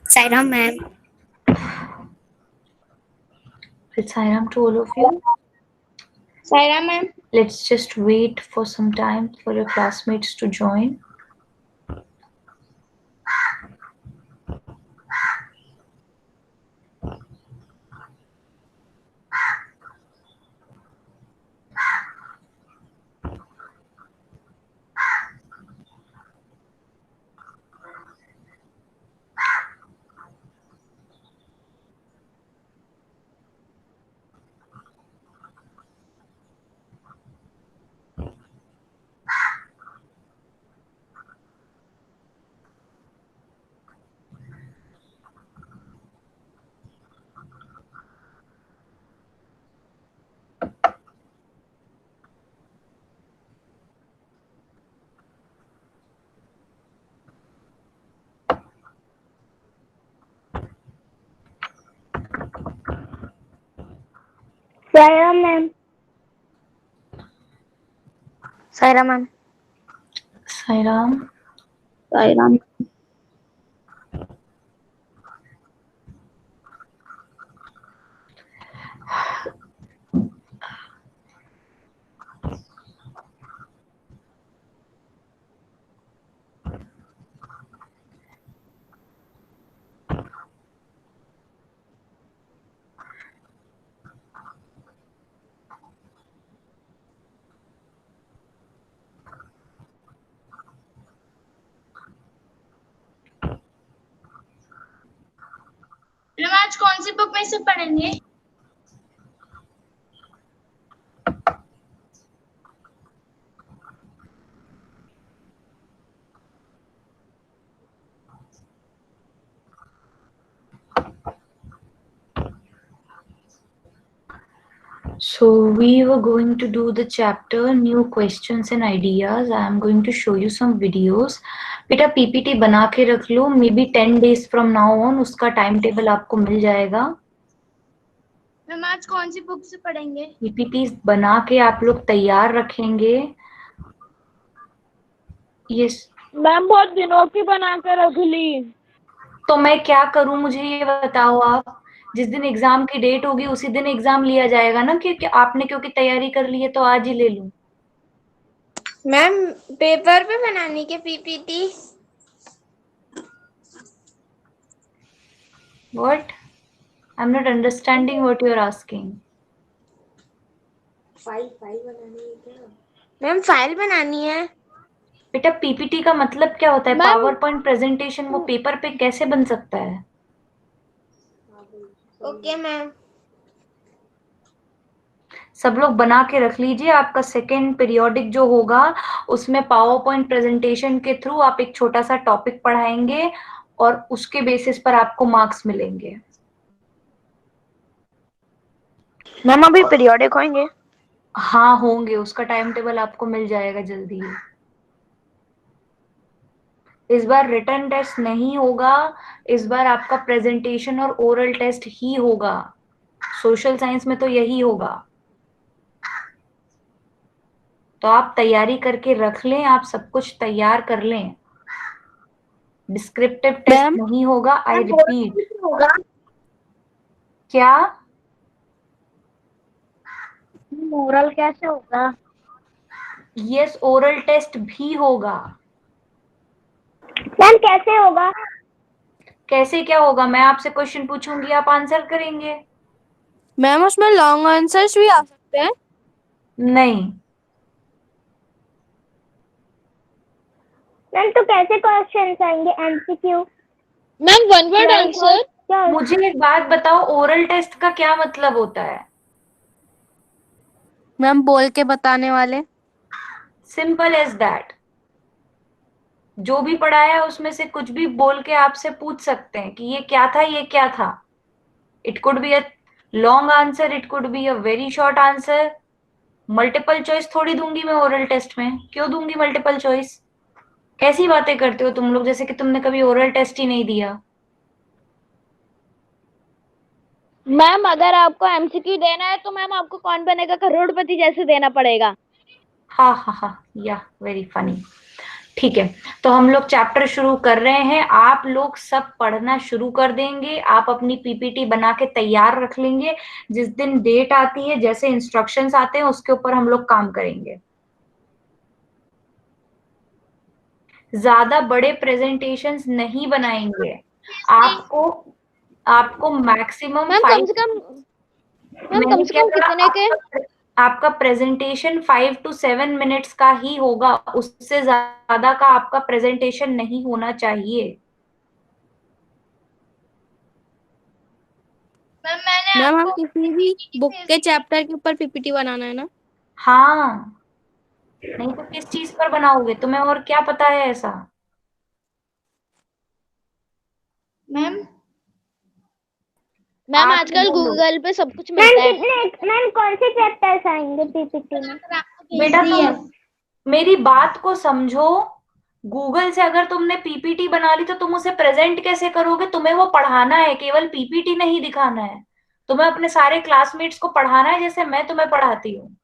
Sairam ma'am. It's Sairam to all of you. Sairam ma'am. Let's just wait for some time for your classmates to join. Sairam ma'am. Sairam ma'am. Sairam. Sairam. आज कौन सी book में से पढ़ेंगे? So we were going to do the chapter new questions and ideas. I am going to show you some videos. बेटा PPT बना के रख लो, maybe 10 days from now on उसका टाइम टेबल आपको मिल जाएगा. मैम आज कौन सी बुक से पढ़ेंगे? पीपीटी बना के आप लोग तैयार रखेंगे. यस मैम बहुत दिनों की बना कर रख ली. तो मैं क्या करूं, मुझे ये बताओ आप. जिस दिन एग्जाम की डेट होगी उसी दिन एग्जाम लिया जाएगा ना, क्योंकि आपने क्योंकि तैयारी कर ली है तो आज ही ले लूं. मैम पेपर पे बनाने के PPT. What? I'm not understanding what you're asking. File बनानी है क्या? मैम फाइल बनानी है. बेटा पीपीटी का मतलब क्या होता है? मैम पावर पॉइंट प्रेजेंटेशन वो पेपर पे कैसे बन सकता है? Okay ma'am. सब लोग बना के रख लीजिए. आपका सेकेंड पीरियोडिक जो होगा उसमें पावर पॉइंट प्रेजेंटेशन के थ्रू आप एक छोटा सा टॉपिक पढ़ाएंगे और उसके बेसिस पर आपको मार्क्स मिलेंगे. मैम अभी पीरियोडिक होंगे? हाँ होंगे, उसका टाइम टेबल आपको मिल जाएगा जल्दी ही. इस बार रिटन टेस्ट नहीं होगा, इस बार आपका प्रेजेंटेशन और ओरल टेस्ट ही होगा. सोशल साइंस में तो यही होगा. तो आप तैयारी करके रख लें, आप सब कुछ तैयार कर लें. डिस्क्रिप्टिव टेस्ट नहीं होगा. I repeat. होगा. क्या? ओरल कैसे होगा? यस ओरल टेस्ट भी होगा. मैम कैसे होगा? कैसे क्या होगा? मैं आपसे क्वेश्चन पूछूंगी, आप आंसर करेंगे. मैम उसमें लॉन्ग आंसर्स भी आ सकते हैं? नहीं. मैम तो कैसे क्वेश्चन आएंगे? MCQ? Ma'am one word answer. मुझे एक बात बताओ, ओरल टेस्ट का क्या मतलब होता है? मैम बोल के बताने वाले. Simple as that. जो भी पढ़ाया है उसमें से कुछ भी बोल के आपसे पूछ सकते हैं कि ये क्या था, ये क्या था. It could be a long answer, it could be a very short answer. Multiple choice थोड़ी दूंगी मैं ओरल टेस्ट में, क्यों दूंगी मल्टीपल चॉइस? कैसी बातें करते हो तुम लोग, जैसे कि तुमने कभी ओरल टेस्ट ही नहीं दिया। मैम अगर आपको एमसीक्यू देना है तो मैम आपको कौन बनेगा करोड़पति जैसे देना पड़ेगा। हाँ हाँ हाँ, या वेरी फनी। ठीक है, तो हम लोग चैप्टर शुरू कर रहे हैं। आप लोग सब पढ़ना शुरू कर देंगे, आप अपनी पीपीटी बना के तैयार रख लेंगे। जिस दिन डेट आती है, जैसे इंस्ट्रक्शंस आते हैं, उसके ऊपर हम लोग काम करेंगे। ज्यादा बड़े प्रेजेंटेशंस नहीं बनाएंगे। आपको आपको मैक्सिमम मैम कम 5, से कम मैम मैंने कम से क्या कम कहा, कितने के? आपका प्रेजेंटेशन 5 to 7 मिनट्स का ही होगा, उससे ज्यादा का आपका प्रेजेंटेशन नहीं होना चाहिए। मैम हम किसी भी बुक के चैप्टर के ऊपर पीपीटी बनाना है ना? हाँ, नहीं तो किस चीज पर बनाओगे, तुम्हें और क्या पता है ऐसा? मैम मैम आप ही आजकल बोलो। गूगल पे सब कुछ मैम मिलता है। कितने मैम कौन से चैप्टर्स आएंगे पीपीटी में? बेटा तुम मेरी बात को समझो। गूगल से अगर तुमने पीपीटी बना ली तो तुम उसे प्रेजेंट कैसे करोगे? तुम्हें वो पढ़ाना है, केवल पीपीटी नहीं दिखाना है। तुम्हें अपने सारे क्लासमेट्स को पढ़ाना है, जैसे मैं तुम्हें पढ़ाती हूँ।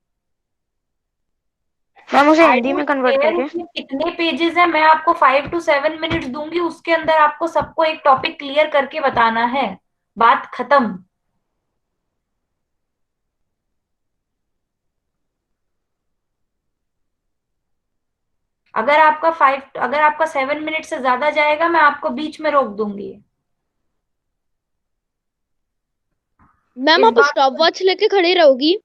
मैम उसे आई हिंदी में डोंट कन्वर्ट केयर करके। उसमें कितने पेजेस हैं, मैं आपको 5 to 7 मिनट्स दूंगी, उसके अंदर आपको सबको एक टॉपिक क्लियर करके बताना है। बात खत्म। अगर आपका 7 मिनट से ज्यादा जाएगा, मैं आपको बीच में रोक दूंगी। मैम इस आप बात स्टॉप को, वॉच लेके खड़ी रहोगी?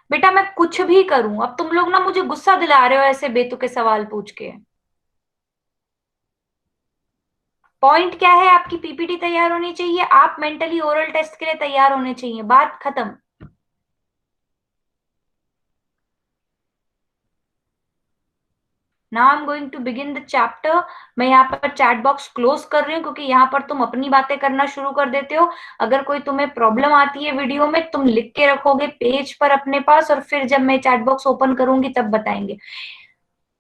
बेटा मैं कुछ भी करूं, अब तुम लोग ना मुझे गुस्सा दिला रहे हो ऐसे बेतुके सवाल पूछ के। पॉइंट क्या है, आपकी पीपीटी तैयार होनी चाहिए, आप मेंटली ओरल टेस्ट के लिए तैयार होने चाहिए। बात खत्म। Now I am going to begin the chapter. मैं यहाँ पर चैट बॉक्स क्लोज कर रही हूँ, क्योंकि यहाँ पर तुम अपनी बातें करना शुरू कर देते हो। अगर कोई तुम्हें प्रॉब्लम आती है वीडियो में, तुम लिख के रखोगे पेज पर अपने पास, और फिर जब मैं चैट बॉक्स ओपन करूंगी तब बताएंगे।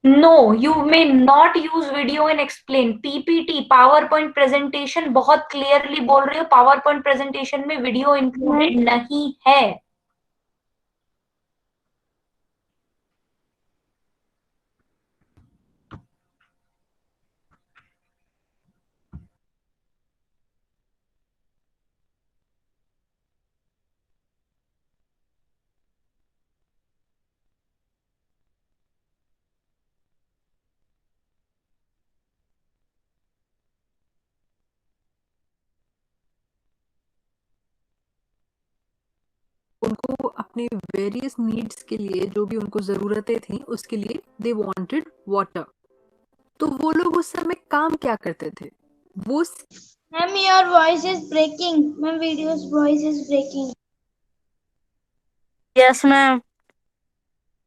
No, you may not use video and explain. PPT PowerPoint presentation, बहुत क्लियरली बोल रही हूँ, पावर पॉइंट प्रेजेंटेशन में वीडियो इंक्लूडेड नहीं है। उनको अपने वेरियस नीड्स के लिए, जो भी उनको ज़रूरतें थी उसके लिए दे वांटेड वाटर। तो वो लोग उस समय काम क्या करते थे? वो Ma'am, your voice is breaking. Ma'am, video's voice is breaking. Yes ma'am.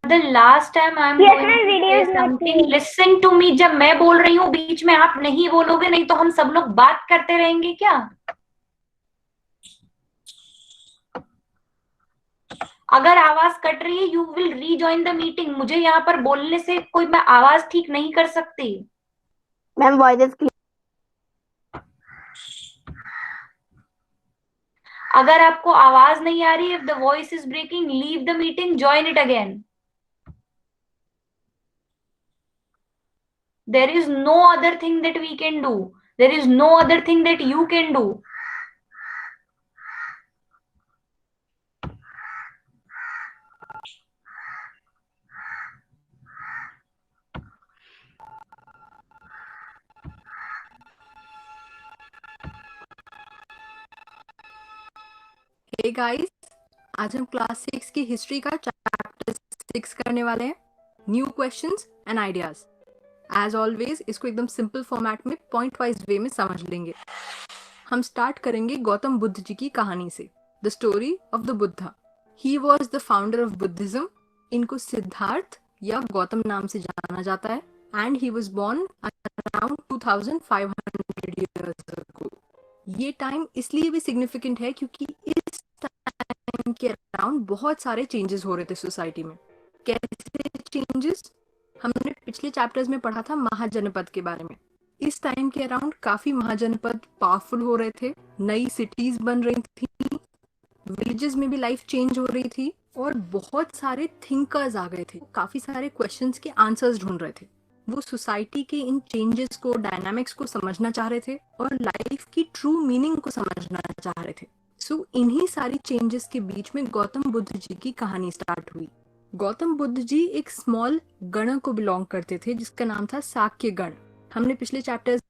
The last time I am Yes, going ma'am, to video say is not something, clear. listen to me। जब मैं बोल रही हूँ बीच में आप नहीं बोलोगे, नहीं तो हम सब लोग बात करते रहेंगे क्या? अगर आवाज कट रही है, you will rejoin the meeting. मुझे यहाँ पर बोलने से कोई, मैं आवाज ठीक नहीं कर सकती। Ma'am voice is clear. अगर आपको आवाज नहीं आ रही, if the voice is breaking, leave the meeting, join it again. There is no other thing that we can do. There is no other thing that you can do. Hey guys, आज हम class 6 की history का chapter 6 करने वाले हैं, new questions and ideas. As always इसको एकदम simple format में पॉइंट वाइज वे में समझ लेंगे। हम स्टार्ट करेंगे गौतम बुद्ध जी की कहानी से, the story of the Buddha. He was the founder of Buddhism. इनको सिद्धार्थ या गौतम नाम से जाना जाता है, and he was born around 2500 years ago। ये टाइम इसलिए भी सिग्निफिकेंट है क्योंकि इस टाइम के अराउंड बहुत सारे चेंजेस हो रहे थे सोसाइटी में। कैसे चेंजेस? हमने पिछले चैप्टर्स में पढ़ा था महाजनपद के बारे में। इस टाइम के अराउंड काफी महाजनपद पावरफुल हो रहे थे, नई सिटीज बन रही थी, विलेजेस में भी लाइफ चेंज हो रही थी और बहुत सारे थिंकर्स आ गए थे, काफी सारे क्वेश्चंस के आंसर्स ढूंढ रहे थे। वो सोसाइटी के इन चेंजेस को, डायनामिक्स को समझना चाह रहे थे और लाइफ की ट्रू मीनिंग को समझना चाह रहे थे। सो इन्हीं सारी चेंजेस के बीच में गौतम बुद्ध जी की कहानी स्टार्ट हुई। गौतम बुद्ध जी एक स्मॉल गण को बिलोंग करते थे जिसका नाम था साक्य गण। हमने पिछले चैप्टर्स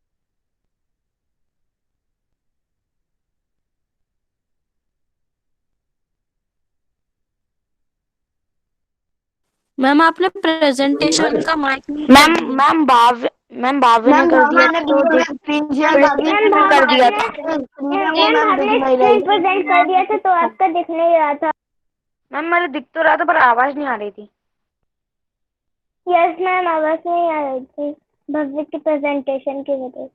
मैम आपने प्रेजेंटेशन का माइक मैम भाभी ने कर दिया था तो स्क्रीन शेयर कर दिया था। स्क्रीन प्रेजेंट कर दिया था तो आपका दिख नहीं रहा था। मैम मेरे दिख तो रहा था पर आवाज नहीं आ रही थी। यस मैम, आवाज नहीं आ रही थी भव्य की प्रेजेंटेशन की वजह से।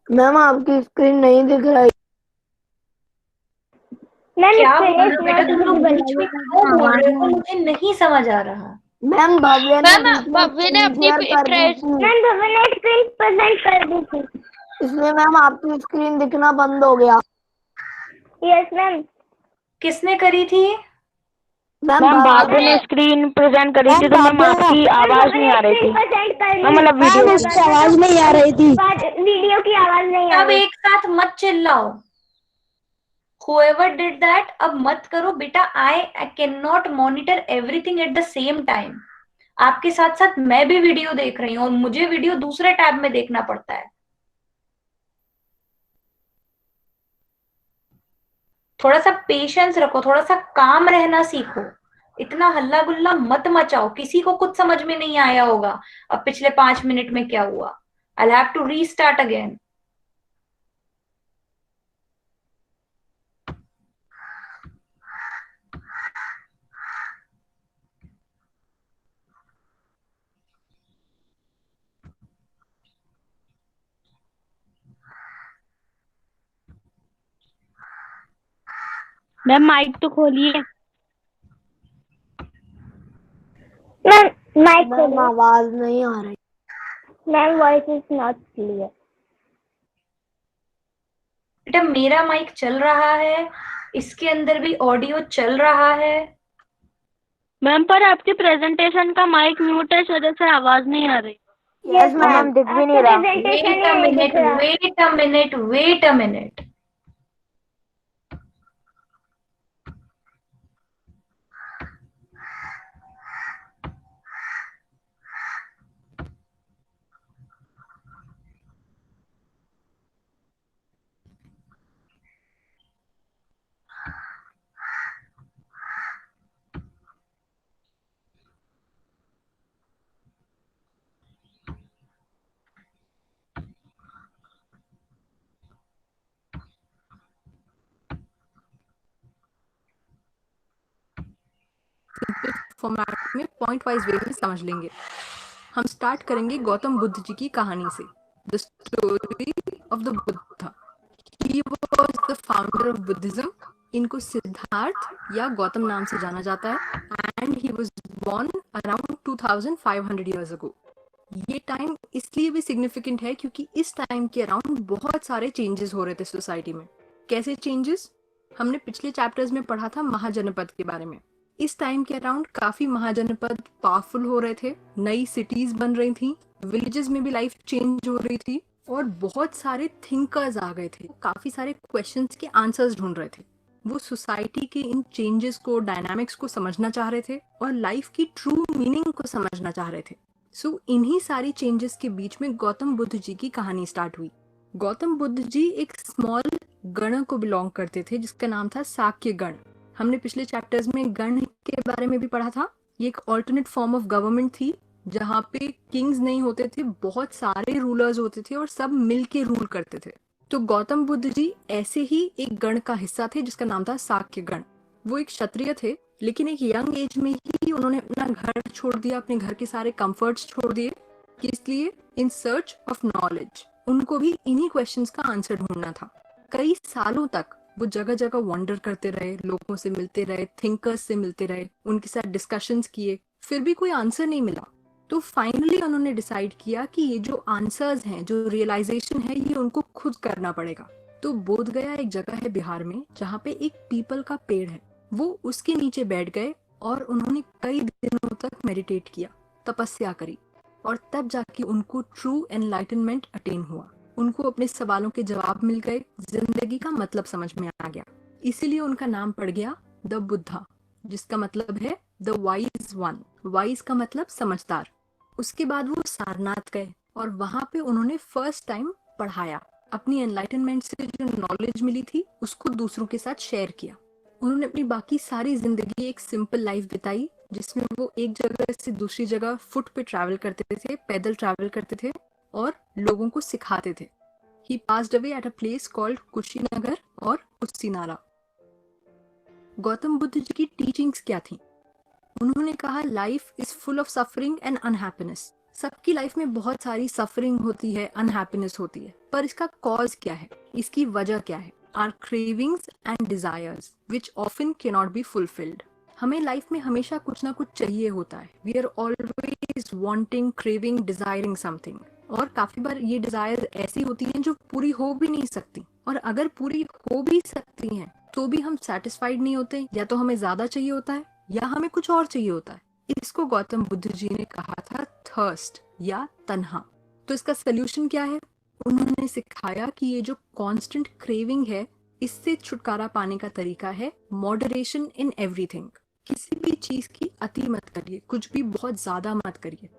मैम आपकी स्क्रीन नहीं दिख रही। मैम क्या इसके बोल लिए रहे हो बेटा तुम लोग बीच में क्यों बोल रहे हो? मुझे नहीं समझ आ रहा। मैम भव्य ने भव्य ने अपनी मैम भव्य ने स्क्रीन प्रेजेंट कर दी थी, इसलिए मैम आपकी स्क्रीन दिखना बंद हो गया। Yes ma'am. किसने करी थी? मैम भाभी ने स्क्रीन प्रेजेंट करी थी तो मैम आपकी आवाज नहीं आ रही थी। मतलब वीडियो की आवाज नहीं आ रही थी। वीडियो की आवाज नहीं आ अब रही। एक साथ मत चिल्लाओ। Whoever did that, अब मत करो बेटा। I cannot monitor everything at the same time. आपके साथ साथ मैं भी वीडियो देख रही हूँ और मुझे वीडियो दूसरे टैब में देखना पड़ता है। थोड़ा सा पेशेंस रखो, थोड़ा सा काम रहना सीखो। इतना हल्ला गुल्ला मत मचाओ। किसी को कुछ समझ में नहीं आया होगा अब पिछले 5 मिनट में क्या हुआ। I'll have to restart again. Ma'am mic तो खोलिए। मैम माइक खोलो। आवाज नहीं आ रही। Ma'am voice is not clear. बेटा मेरा माइक चल रहा है, इसके अंदर भी ऑडियो चल रहा है। मैम पर आपकी प्रेजेंटेशन का माइक म्यूट है इस वजह से आवाज नहीं आ रही। यस मैम, दिख भी नहीं रहा। Wait a minute, wait a minute, wait a minute. Format में पॉइंट वाइज वे में समझ लेंगे। हम स्टार्ट करेंगे गौतम बुद्ध जी की कहानी से। The story of the Buddha. He was the founder of Buddhism. इनको सिद्धार्थ या गौतम नाम से जाना जाता है and he was born around 2500 years ago. ये टाइम इसलिए भी सिग्निफिकेंट है क्योंकि इस टाइम के अराउंड बहुत सारे चेंजेस हो रहे थे सोसाइटी में। कैसे चेंजेस? हमने पिछले चैप्टर्स में पढ़ा था महाजनपद के बारे में। इस टाइम के अराउंड काफी महाजनपद पावरफुल हो रहे थे, नई सिटीज बन रही थी, विलेजेस में भी लाइफ चेंज हो रही थी और बहुत सारे थिंकर्स आ गए थे, काफी सारे क्वेश्चंस के आंसर्स ढूंढ रहे थे। वो सोसाइटी के इन चेंजेस को, डायनामिक्स को समझना चाह रहे थे और लाइफ की ट्रू मीनिंग को समझना चाह रहे थे। सो इन्हीं सारी चेंजेस के बीच में गौतम बुद्ध जी की कहानी स्टार्ट हुई। गौतम बुद्ध जी एक स्मॉल गण को बिलोंग करते थे जिसका नाम था साक्य गण। हमने पिछले चैप्टर्स में गण के बारे में भी पढ़ा था। ये एक ऑल्टरनेट फॉर्म ऑफ गवर्नमेंट थी जहाँ पे किंग्स नहीं होते थे, बहुत सारे रूलर्स होते थे और सब मिलके रूल करते थे। तो गौतम बुद्ध जी ऐसे ही एक गण का हिस्सा थे जिसका नाम था साक्य गण। वो एक क्षत्रिय थे लेकिन एक यंग एज में ही उन्होंने अपना घर छोड़ दिया, अपने घर के सारे कंफर्ट्स छोड़ दिए। किस लिए? In search of knowledge. उनको भी इन्हीं क्वेश्चंस का आंसर ढूंढना था। कई सालों तक वो जगह जगह वंडर करते रहे, लोगों से मिलते रहे, थिंकर्स से मिलते रहे, उनके साथ डिस्कशंस किए, फिर भी कोई आंसर नहीं मिला। तो फाइनली उन्होंने डिसाइड किया कि ये जो आंसर्स हैं, जो रियलाइजेशन है, ये उनको खुद करना पड़ेगा। तो बोध गया एक जगह है बिहार में जहाँ पे एक पीपल का पेड़ है। वो उसके नीचे बैठ गए और उन्होंने कई दिनों तक मेडिटेट किया, तपस्या करी, और तब जाके उनको ट्रू एनलाइटनमेंट अटेन हुआ। उनको अपने सवालों के जवाब मिल गए, जिंदगी का मतलब समझ में आ गया। इसीलिए उनका नाम पड़ गया द बुद्धा, जिसका मतलब है द वाइज वन। वाइज का मतलब समझदार। उसके बाद वो सारनाथ गए और वहां पे उन्होंने फर्स्ट टाइम पढ़ाया। अपनी एनलाइटनमेंट से जो नॉलेज मिली थी उसको दूसरों के साथ शेयर किया। उन्होंने अपनी बाकी सारी जिंदगी एक सिंपल लाइफ बिताई, जिसमें वो एक जगह से दूसरी जगह फुट पे ट्रैवल करते थे, पैदल ट्रैवल करते थे और लोगों को सिखाते थे। He passed away at a place called Kushinagar और कुशीनारा। गौतम बुद्ध जी की टीचिंग्स क्या थी? उन्होंने कहा life is full of suffering and unhappiness. सबकी लाइफ में बहुत सारी सफरिंग होती है, अनहैप्पीनेस होती है, पर इसका कॉज क्या है, इसकी वजह क्या है? Our cravings and desires which often can not be fulfilled. हमें लाइफ में हमेशा कुछ ना कुछ चाहिए होता है। We are always wanting, craving, desiring something. और काफी बार ये डिजायर ऐसी होती हैं जो पूरी हो भी नहीं सकती, और अगर पूरी हो भी सकती हैं तो भी हम सेटिस्फाइड नहीं होते। या तो हमें ज्यादा चाहिए होता है या हमें कुछ और चाहिए होता है। इसको गौतम बुद्ध जी ने कहा था थर्स्ट या तन्हा। तो इसका सोल्यूशन क्या है? उन्होंने सिखाया कि ये जो कांस्टेंट क्रेविंग है, इससे छुटकारा पाने का तरीका है मॉडरेशन इन एवरीथिंग। किसी भी चीज की अति मत करिए, कुछ भी बहुत ज्यादा मत करिए।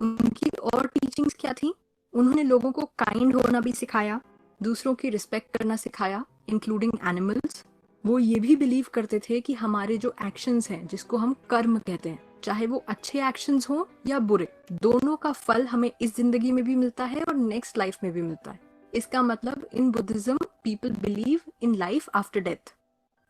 उनकी और टीचिंग्स क्या थी? उन्होंने लोगों को काइंड होना भी सिखाया, दूसरों की रिस्पेक्ट करना सिखाया, इंक्लूडिंग एनिमल्स। वो ये भी बिलीव करते थे कि हमारे जो एक्शंस हैं, जिसको हम कर्म कहते हैं, चाहे वो अच्छे एक्शंस हो या बुरे, दोनों का फल हमें इस जिंदगी में भी मिलता है और नेक्स्ट लाइफ में भी मिलता है। इसका मतलब in Buddhism people believe in life after death.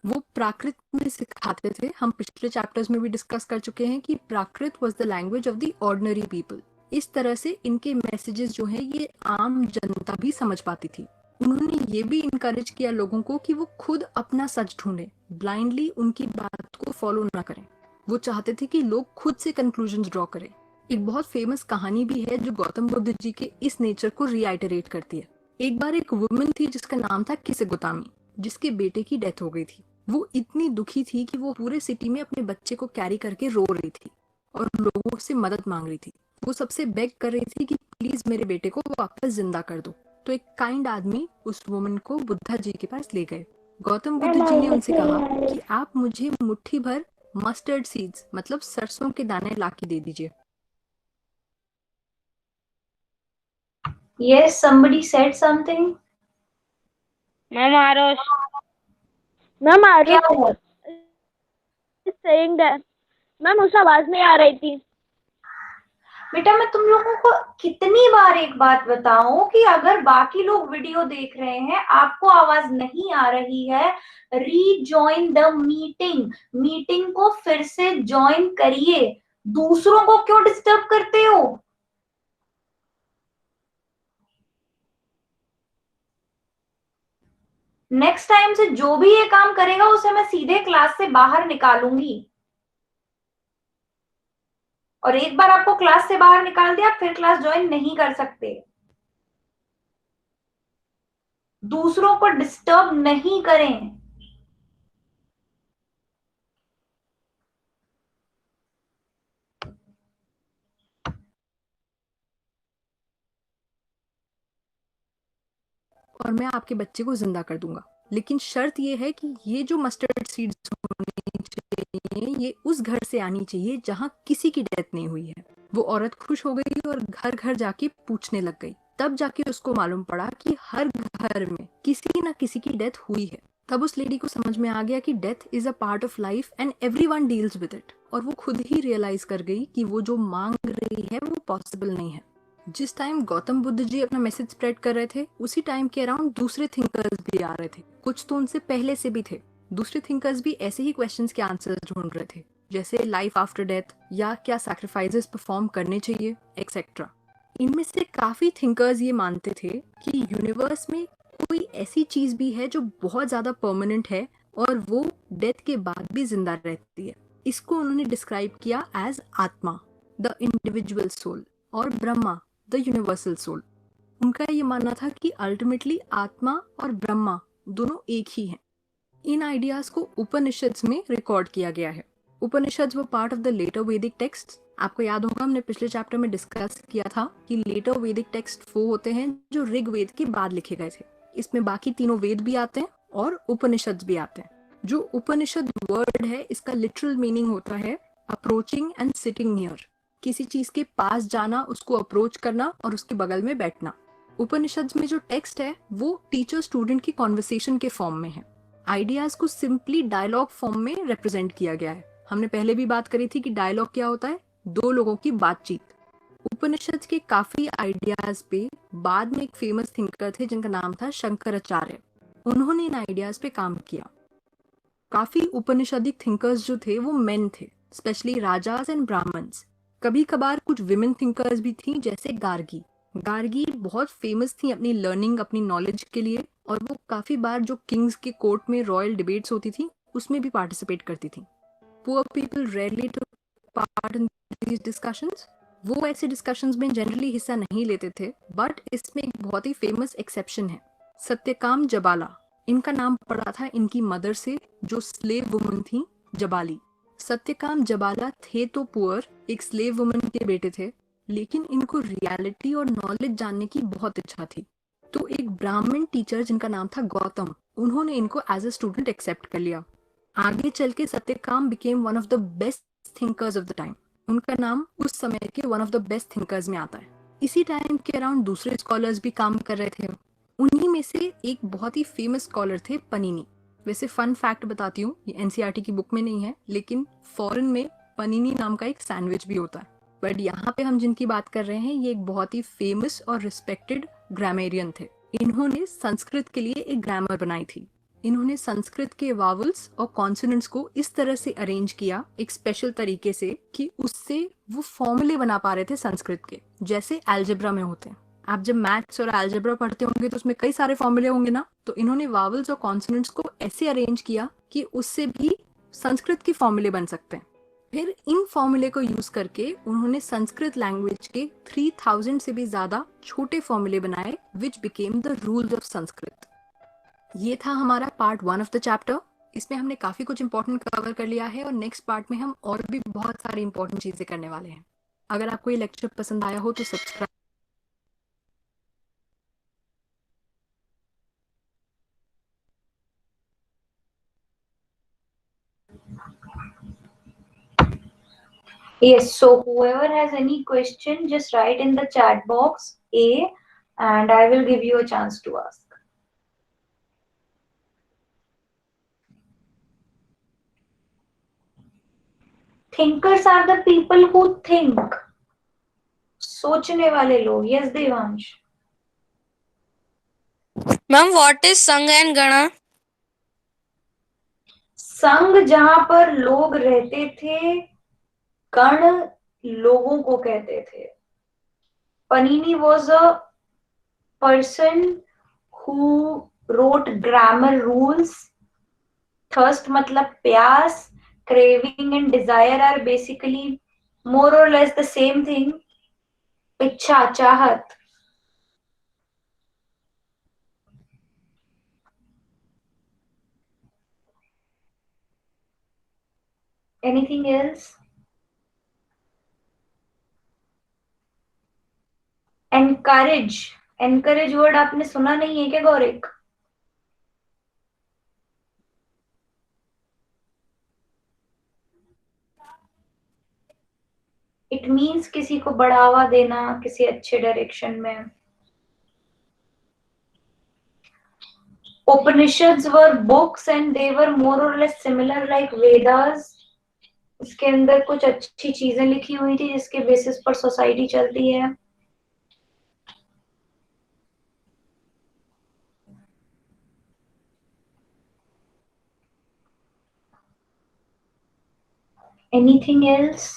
वो प्राकृत में सिखाते थे। हम पिछले चैप्टर्स में भी डिस्कस कर चुके हैं कि Prakrit was the language of the ordinary people. इस तरह से इनके मैसेजेस जो है ये आम जनता भी समझ पाती थी। उन्होंने ये भी इनकरेज किया लोगों को कि वो खुद अपना सच ढूंढें, ब्लाइंडली उनकी बात को फॉलो ना करें। वो चाहते थे कि लोग खुद से कंक्लूजन्स ड्रॉ करें। एक बहुत फेमस कहानी भी है जो गौतम बुद्ध जी के इस नेचर को रिआइटरेट करती है। एक बार एक वुमन थी जिसका नाम था किसेगोतामी, जिसके बेटे की डेथ हो गई थी। वो इतनी दुखी थी कि वो पूरे सिटी में अपने बच्चे को कैरी करके रो रही थी और लोगों से मदद मांग रही थी। वो सबसे बेग कर रही थी कि प्लीज मेरे बेटे को वापस जिंदा कर दो। तो एक काइंड आदमी उस वुमन को बुद्धा जी के पास ले गए। गौतम बुद्ध जी ने उनसे कहा कि आप मुझे मुट्ठी भर मस्टर्ड सीड्स, मतलब सरसों के दाने लाके दे दीजिए। Yes, somebody said something. Ma'am Aarush, ma'am क्या आरुष हुआ? सेइंग दैट, मैम उस आवाज नहीं आ रही थी। बेटा मैं तुम लोगों को कितनी बार एक बात बताऊं कि अगर बाकी लोग वीडियो देख रहे हैं, आपको आवाज नहीं आ रही है, रीजॉइन द मीटिंग। मीटिंग को फिर से ज्वाइन करिए। दूसरों को क्यों डिस्टर्ब करते हो? नेक्स्ट टाइम से जो भी ये काम करेगा उसे मैं सीधे क्लास से बाहर निकालूंगी। और एक बार आपको क्लास से बाहर निकाल दिया, फिर क्लास ज्वाइन नहीं कर सकते। दूसरों को डिस्टर्ब नहीं करें। और मैं आपके बच्चे को जिंदा कर दूंगा, लेकिन शर्त ये है कि ये जो मस्टर्ड सीड्स होने चाहिए ये उस घर से आनी चाहिए जहां किसी की डेथ नहीं हुई है। वो औरत खुश हो गई और घर घर जाके पूछने लग गई। तब जाके उसको मालूम पड़ा कि हर घर में किसी ना किसी की डेथ हुई है। तब उस लेडी को समझ में आ गया कि death is a part of life and everyone deals with it. और वो खुद ही रियलाइज कर गई कि वो जो मांग रही है वो पॉसिबल नहीं है। जिस टाइम गौतम बुद्ध जी अपना मैसेज स्प्रेड कर रहे थे, उसी टाइम के अराउंड दूसरे थिंकर्स भी आ रहे थे। कुछ तो उनसे पहले से भी थे। दूसरे थिंकर्स भी ऐसे ही क्वेश्चंस के आंसर्स ढूंढ रहे थे, जैसे लाइफ आफ्टर डेथ या क्या सैक्रिफाइसेस परफॉर्म करने चाहिए, एक्सेट्रा। इनमें से काफ़ी थिंकर्स ये मानते थे कि यूनिवर्स में कोई ऐसी चीज़ भी है जो बहुत ज़्यादा परमानेंट है और वो डेथ के बाद भी जिंदा रहती है। इसको उन्होंने डिस्क्राइब किया एज आत्मा, द इंडिविजुअल सोल, और ब्रह्मा, द यूनिवर्सल सोल। उनका ये मानना था कि अल्टीमेटली आत्मा और ब्रह्मा दोनों एक ही हैं। इन आइडियाज को उपनिषद्स में रिकॉर्ड किया गया है। Upanishads were part of the later Vedic text. आपको याद होगा हमने पिछले चैप्टर में डिस्कस किया था कि लेटर वैदिक टेक्स्ट वो होते हैं जो ऋग्वेद के बाद लिखे गए थे। इसमें बाकी तीनों वेद भी आते हैं और उपनिषद्स भी आते हैं। जो उपनिषद वर्ड है इसका लिटरल मीनिंग होता है अप्रोचिंग एंड सिटिंग नियर, किसी चीज के पास जाना, उसको अप्रोच करना और उसके बगल में बैठना। उपनिषद्स में जो टेक्स्ट है वो टीचर स्टूडेंट की कॉन्वर्सेशन के फॉर्म में है। आइडियाज को सिंपली डायलॉग फॉर्म में रिप्रेजेंट किया गया है। हमने पहले भी बात करी थी कि डायलॉग क्या होता है, दो लोगों की बातचीत। उपनिषद के काफी आइडियाज पे बाद में एक फेमस थिंकर थे जिनका नाम था शंकराचार्य। उन्होंने इन आइडियाज पे काम किया। काफी उपनिषदिक थिंकर्स जो थे वो मेन थे, स्पेशली राजास एंड ब्राह्मण्स। कभी कभार कुछ विमेन थिंकर्स भी थी जैसे गार्गी। गार्गी बहुत फेमस थी अपनी लर्निंग, अपनी नॉलेज के लिए, और वो काफी बार जो किंग्स के कोर्ट में रॉयल डिबेट्स होती थी उसमें भी पार्टिसिपेट करती थी। Poor people rarely took part in these discussions. वो ऐसे डिस्कशंस में जनरली हिस्सा नहीं लेते थे, बट इसमें एक बहुत ही फेमस एक्सेप्शन है, सत्यकाम जबाला। इनका नाम पड़ा था इनकी मदर से जो स्लेव वुमन थी, जबाली। सत्यकाम जबाला थे तो पुअर, एक स्लेव वुमन के बेटे थे, लेकिन इनको रियलिटी और नॉलेज जानने की बहुत इच्छा थी। तो एक ब्राह्मण टीचर जिनका नाम था गौतम, उन्होंने इनको एज अ स्टूडेंट एक्सेप्ट कर लिया। आगे चल के Satyakam became one of the best thinkers of the time. उनका नाम उस समय के one of the best thinkers में आता है। इसी टाइम के अराउंड दूसरे स्कॉलर्स भी काम कर रहे थे। उन्हीं में से एक बहुत ही फेमस स्कॉलर थे पनीनी। वैसे फन फैक्ट बताती हूँ, ये एनसीईआरटी की बुक में नहीं है, लेकिन फॉरेन में पनीनी नाम का एक सैंडविच भी होता है। बट यहाँ पे हम जिनकी बात कर रहे हैं ये एक बहुत ही फेमस और रिस्पेक्टेड ग्रामेरियन थे। इन्होंने संस्कृत के लिए एक ग्रामर बनाई थी। इन्होंने संस्कृत के वावल्स और कॉन्सोनेंट्स को इस तरह से अरेंज किया एक स्पेशल तरीके से कि उससे वो फॉर्मूले बना पा रहे थे संस्कृत के, जैसे अलजेब्रा में होते हैं। आप जब मैथ्स और अलजेब्रा पढ़ते होंगे तो उसमें कई सारे फॉर्मूले होंगे ना, तो इन्होंने वावल्स और कॉन्सोनेंट्स को ऐसे अरेंज किया कि उससे भी संस्कृत के फॉर्मूले बन सकते हैं। फिर इन फॉर्मूले को यूज करके उन्होंने संस्कृत लैंग्वेज के 3000 से भी ज्यादा छोटे फॉर्मूले बनाए which became the rules of Sanskrit. ये था हमारा पार्ट 1 ऑफ द चैप्टर। इसमें हमने काफी कुछ इंपॉर्टेंट कवर कर लिया है और नेक्स्ट पार्ट में हम और भी बहुत सारी इंपॉर्टेंट चीजें करने वाले हैं। अगर आपको ये लेक्चर पसंद आया हो तो subscribe Yes, so whoever has any question, just write in the chat box A and I will give you a chance to ask. Thinkers are the people who think. सोचने वाले लोग. Yes, Devansh. Ma'am what is संघ and गणा? संघ जहां पर लोग रहते थे, गण लोगों को कहते थे. Panini was a person who wrote grammar rules. Thirst मतलब प्यास, craving and desire are basically more or less the same thing. इच्छा, चाहत. Anything else? Encourage. Encourage word आपने सुना नहीं है क्या गौरिक? It means किसी को बढ़ावा देना किसी अच्छे डायरेक्शन में. Upanishads were books and they were more or less similar like Vedas. इसके अंदर कुछ अच्छी चीजें लिखी हुई थी जिसके बेसिस पर सोसाइटी चलती है. Anything else?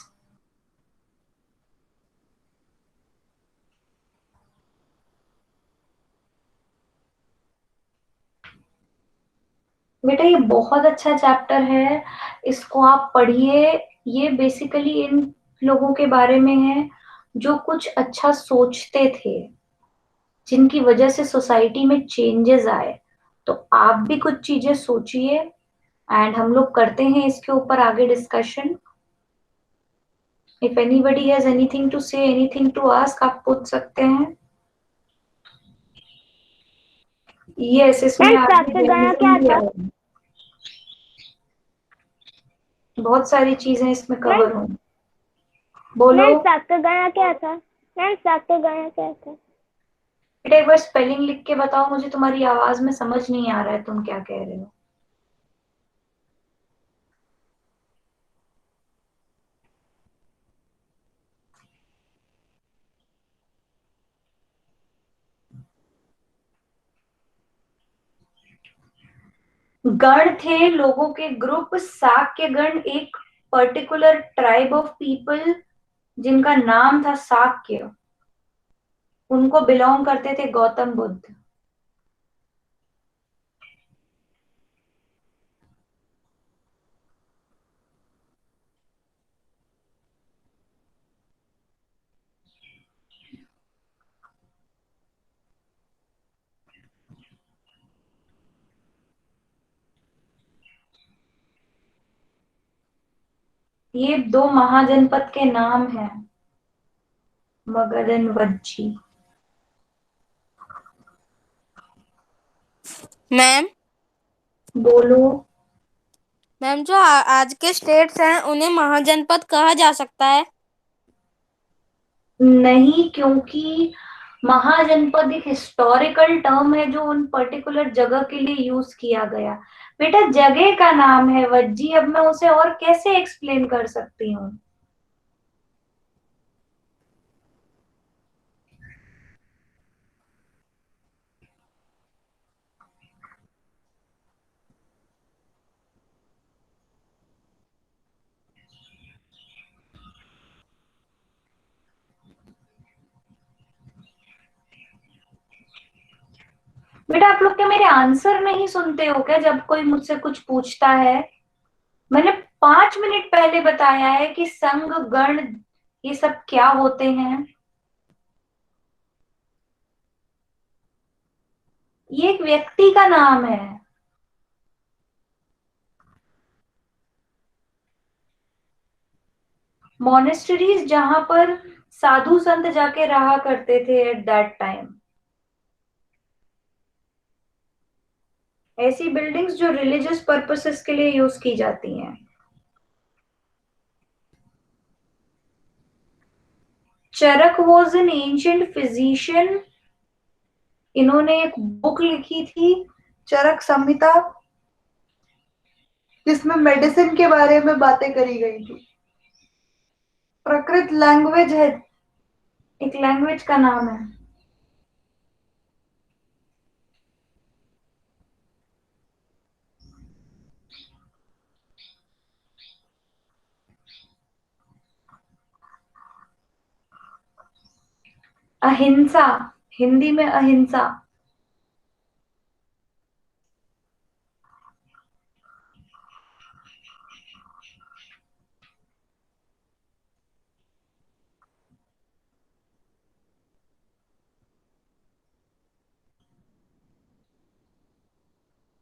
बेटा ये बहुत अच्छा चैप्टर है, इसको आप पढ़िए। ये बेसिकली इन लोगों के बारे में है जो कुछ अच्छा सोचते थे, जिनकी वजह से सोसाइटी में चेंजेस आए। तो आप भी कुछ चीजें सोचिए एंड हम लोग करते हैं इसके ऊपर आगे discussion. If anybody has anything to say, anything to ask, आप पूछ सकते हैं। यस, इसमें मैम आगे चैप्टर गया क्या भी था? है। बहुत सारी चीजें इसमें मैम कवर होंगी। बोलो मैम चैप्टर गया क्या था? मैम चैप्टर गया क्या था? बेटा, एक बार स्पेलिंग लिख के बताओ मुझे, तुम्हारी आवाज में समझ नहीं आ रहा है तुम क्या कह रहे हो। गण थे लोगों के ग्रुप, साक्य गण एक पर्टिकुलर ट्राइब ऑफ पीपल जिनका नाम था साक्य, उनको बिलोंग करते थे गौतम बुद्ध। ये दो महाजनपद के नाम हैं, मगध एंड वज्जी। मैम बोलो। मैम जो आज के स्टेट्स हैं उन्हें महाजनपद कहा जा सकता है? नहीं, क्योंकि महाजनपद एक हिस्टोरिकल टर्म है जो उन पर्टिकुलर जगह के लिए यूज किया गया। बेटा जगह का नाम है वज्जी, अब मैं उसे और कैसे एक्सप्लेन कर सकती हूँ। बेटा आप लोग क्या मेरे आंसर नहीं सुनते हो क्या जब कोई मुझसे कुछ पूछता है? मैंने 5 मिनट पहले बताया है कि संघ गण ये सब क्या होते हैं। ये एक व्यक्ति का नाम है। मोनेस्टरीज जहां पर साधु संत जाके रहा करते थे एट दैट टाइम, ऐसी बिल्डिंग्स जो रिलीजियस पर्पसेस के लिए यूज की जाती हैं। चरक वॉज एन एंशियंट फिजिशियन, इन्होंने एक बुक लिखी थी चरक संहिता, जिसमें मेडिसिन के बारे में बातें करी गई थी। प्रकृत लैंग्वेज है, एक लैंग्वेज का नाम है। अहिंसा, हिंदी में अहिंसा।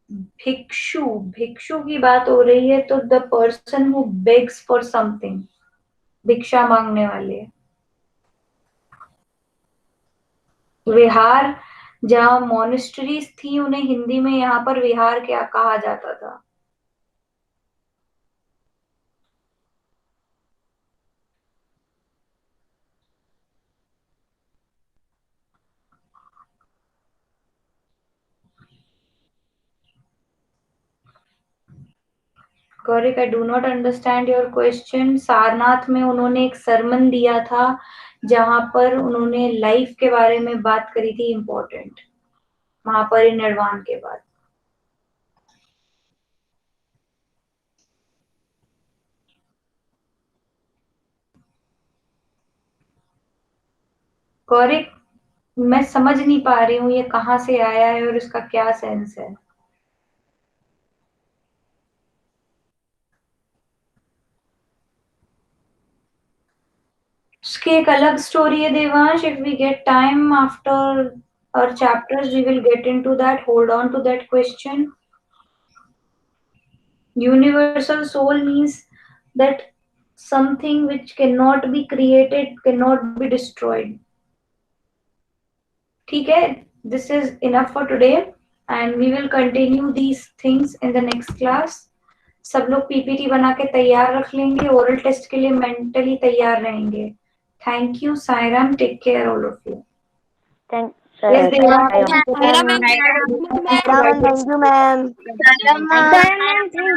भिक्षु, भिक्षु की बात हो रही है तो the person who bags for something, भिक्षा मांगने वाले। विहार, जहाँ मोनेस्ट्रीज थी उन्हें हिंदी में यहाँ पर विहार क्या कहा जाता था। Gaurik, I do not understand your question. Sarnath में उन्होंने एक सरमन दिया था जहां पर उन्होंने लाइफ के बारे में बात करी थी, इम्पोर्टेंट, महापरिनिर्वाण के बाद। गौरिक, मैं समझ नहीं पा रही हूँ ये कहाँ से आया है और इसका क्या सेंस है। उसकी एक अलग स्टोरी है Devansh. If we get time after our chapters, we will get into that. Hold on to that question. Universal soul means that something which cannot be created, cannot be destroyed. ठीक है? This is enough for today and we will continue these things in the next class. सब लोग PPT बना के तैयार रख लेंगे. Oral test के लिए मेंटली तैयार रहेंगे. थैंक यू सायरन. Take care all of you. Thank Yes, Thank you, ma'am. Thank you, ma'am.